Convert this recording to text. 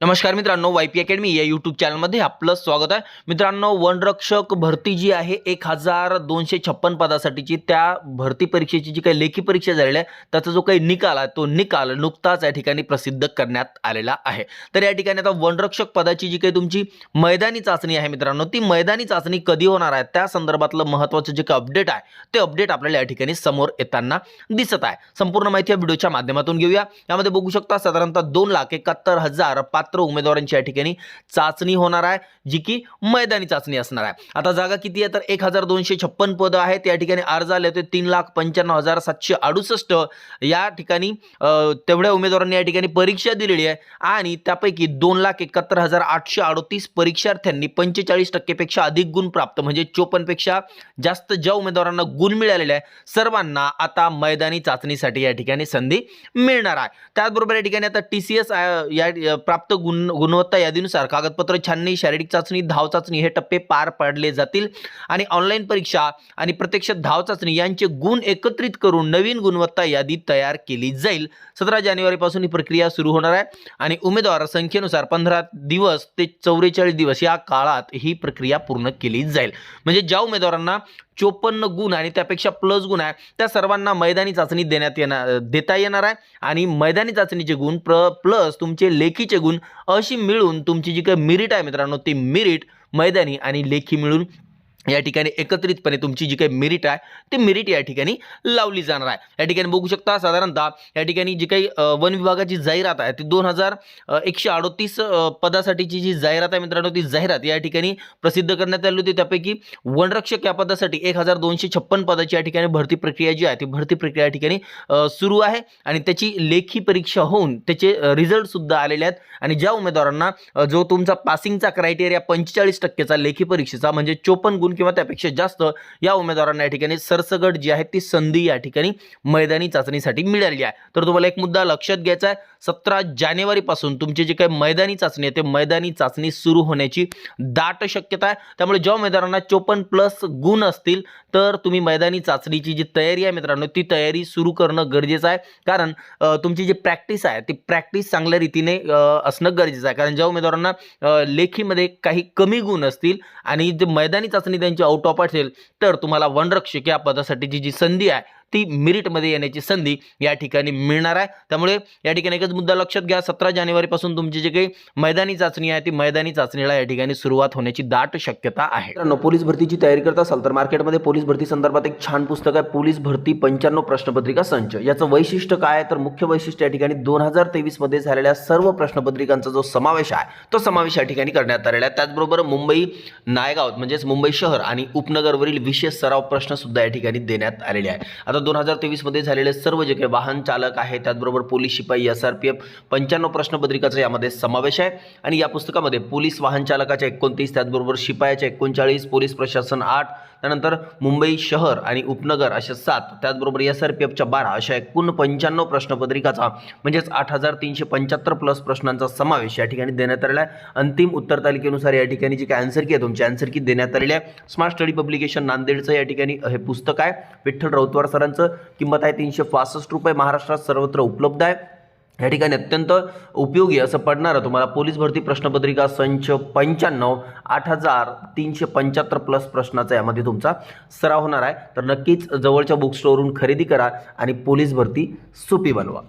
नमस्कार मित्रांनो, YP academy या यूट्यूब चॅनलमध्ये आपलं स्वागत आहे. मित्रांनो, वनरक्षक भरती जी आहे 1256 पदासाठीची त्या भरती परीक्षेची जी काही लेखी परीक्षा झालेली आहे त्याचा जो काही निकाल आहे तो निकाल नुकताच या ठिकाणी प्रसिद्ध करण्यात आलेला आहे. तर या ठिकाणी आता वनरक्षक पदाची जी काही तुमची मैदानी चाचणी आहे मित्रांनो, ती मैदानी चाचणी कधी होणार आहे त्या संदर्भातलं महत्त्वाचं जे काही अपडेट आहे ते अपडेट आपल्याला या ठिकाणी समोर येताना दिसत आहे. संपूर्ण माहिती या व्हिडिओच्या माध्यमातून घेऊया. यामध्ये बघू शकता साधारणतः 2,71,000 पात्र उमेदवारांची या ठिकाणी चाचणी होणार आहे, जी की मैदानी चाचणी असणार आहे. आता जागा किती आहे तर 1,256 पद आहेत. या ठिकाणी अर्ज आले होते 3,95,768 या ठिकाणी तेवढ्या उमेदवारांनी या ठिकाणी परीक्षा दिलेली आहे आणि त्यापैकी 2,71,838 परीक्षार्थ्यांनी 45% पेक्षा अधिक गुण प्राप्त म्हणजे 54 पेक्षा जास्त ज्या उमेदवारांना गुण मिळालेले आहे सर्वांना आता मैदानी चाचणीसाठी या ठिकाणी संधी मिळणार आहे. त्याचबरोबर या ठिकाणी आता TCS या प्राप्त गुणवत्ता यादीनुसार कागदपत्र छाननी, शारीरिक चाचणी, धाव चाचणी हे टप्पे पार पाडले जातील आणि ऑनलाईन परीक्षा आणि प्रत्यक्ष धाव चाचणी यांचे गुण एकत्रित करून नवीन गुणवत्ता यादी तयार केली जाईल. 17 जानेवारीपासून ही प्रक्रिया सुरू होणार आहे आणि उमेदवार संख्येनुसार 15 दिवस ते 44 दिवस या काळात ही प्रक्रिया पूर्ण केली जाईल. म्हणजे ज्या उमेदवारांना 54 गुण आणि त्यापेक्षा प्लस गुण आहे त्या सर्वांना मैदानी चाचणी देता येणार आहे आणि मैदानी चाचणीचे गुण प्लस तुमचे लेखीचे गुण अशी मिळून तुमची जी काही मेरिट आहे मित्रांनो, ती मेरिट मैदानी आणि लेखी मिळून या ठिकाणी एकत्रितपणे तुमची जी काही मेरिट आहे ते मेरिट या ठिकाणी लावली जाणार आहे. या ठिकाणी बघू शकता साधारणतः या ठिकाणी जी काही वन विभागाची जाहिरात आहे ती 2,138 पदासाठीची जी जाहिरात आहे मित्रांनो, ती जाहिरात या ठिकाणी प्रसिद्ध करण्यात आली होती. त्यापैकी वनरक्षक या पदासाठी 1,256 पदाची या ठिकाणी भरती प्रक्रिया जी आहे ती भरती प्रक्रिया या ठिकाणी सुरू आहे आणि त्याची लेखी परीक्षा होऊन त्याचे रिझल्ट सुद्धा आलेले आहेत आणि ज्या उमेदवारांना जो तुमचा पासिंगचा क्रायटेरिया 45%चा लेखी परीक्षेचा म्हणजे 54 गुण किंवा त्यापेक्षा जास्त या उमेदवारांना या ठिकाणी सरसगट जी आहे ती संधी या ठिकाणी मैदानी चाचणीसाठी मिळालेली आहे. तर तुम्हाला एक मुद्दा लक्षात घ्यायचा आहे, 17 जानेवारीपासून तुमची जी काही मैदानी चाचणी आहे ते मैदानी चाचणी सुरू होण्याची दाट शक्यता आहे. त्यामुळे ज्या उमेदवारांना 54 प्लस गुण असतील तर तुम्ही मैदानी चाचणीची जी तयारी आहे मित्रांनो ती तयारी सुरू करणं गरजेचं आहे. कारण तुमची जी प्रॅक्टिस आहे ती प्रॅक्टिस चांगल्या रीतीने असणं गरजेचं आहे. कारण ज्या उमेदवारांना लेखीमध्ये काही कमी गुण असतील आणि जे मैदानी चाचणी त्यांची आउट ऑफ असेल तर तुम्हाला वनरक्षक या पदासाठीची जी संधी आहे ती मेरिटमध्ये येण्याची संधी या ठिकाणी मिळणार आहे. त्यामुळे या ठिकाणी एकच मुद्दा लक्षात घ्या, 17 जानेवारीपासून तुमची जी काही मैदानी चाचणी आहे ती मैदानी चाचणीला या ठिकाणी सुरुवात होण्याची दाट शक्यता आहे. पोलीस भरतीची तयारी करत असाल तर मार्केटमध्ये पोलीस भरती संदर्भात एक छान पुस्तक आहे, पोलीस भरती 95 प्रश्नपत्रिका संच. याचं वैशिष्ट्य काय आहे तर मुख्य वैशिष्ट्य या ठिकाणी 2023 मध्ये झालेल्या सर्व प्रश्नपत्रिकांचा जो समावेश आहे तो समावेश या ठिकाणी करण्यात आलेला आहे. त्याचबरोबर मुंबई नायगाव म्हणजेच मुंबई शहर आणि उपनगरवरील विशेष सराव प्रश्न सुद्धा या ठिकाणी देण्यात आलेले आहे. आता 2023 मध्ये झालेले सर्व जे काही वाहन चालक आहे त्याचबरोबर पोलीस शिपाई SRPF 95 प्रश्नपत्रिकाचा यामध्ये समावेश आहे आणि या पुस्तकामध्ये पोलीस वाहन चालकाच्या 29, त्याचबरोबर शिपायाच्या 39, पोलीस प्रशासन 8, त्यानंतर मुंबई शहर आणि उपनगर अशा 7, त्याचबरोबर SRPFच्या 12 अशा एकूण 95 प्रश्नपत्रिकाचा म्हणजेच 8,375 प्लस प्रश्नांचा समावेश या ठिकाणी देण्यात आलेला आहे. अंतिम उत्तर तालिकेनुसार या ठिकाणी जी काय आन्सर की आहे तुमची आन्सर की देण्यात आलेली आहे. स्मार्ट स्टडी पब्लिकेशन नांदेडचं या ठिकाणी हे पुस्तक आहे. विठ्ठल राऊतवार सरांचं, किंमत आहे 365 रुपये, महाराष्ट्रात सर्वत्र उपलब्ध आहे. या ठिकाणी अत्यंत उपयोगी असं पडणारं तुम्हाला पोलीस भरती प्रश्नपत्रिका संच 95 8,375 प्लस प्रश्नाचा यामध्ये तुमचा सराव होणार आहे. तर नक्कीच जवळच्या बुक स्टोअरवरून खरेदी करा आणि पोलीस भरती सोपी बनवा.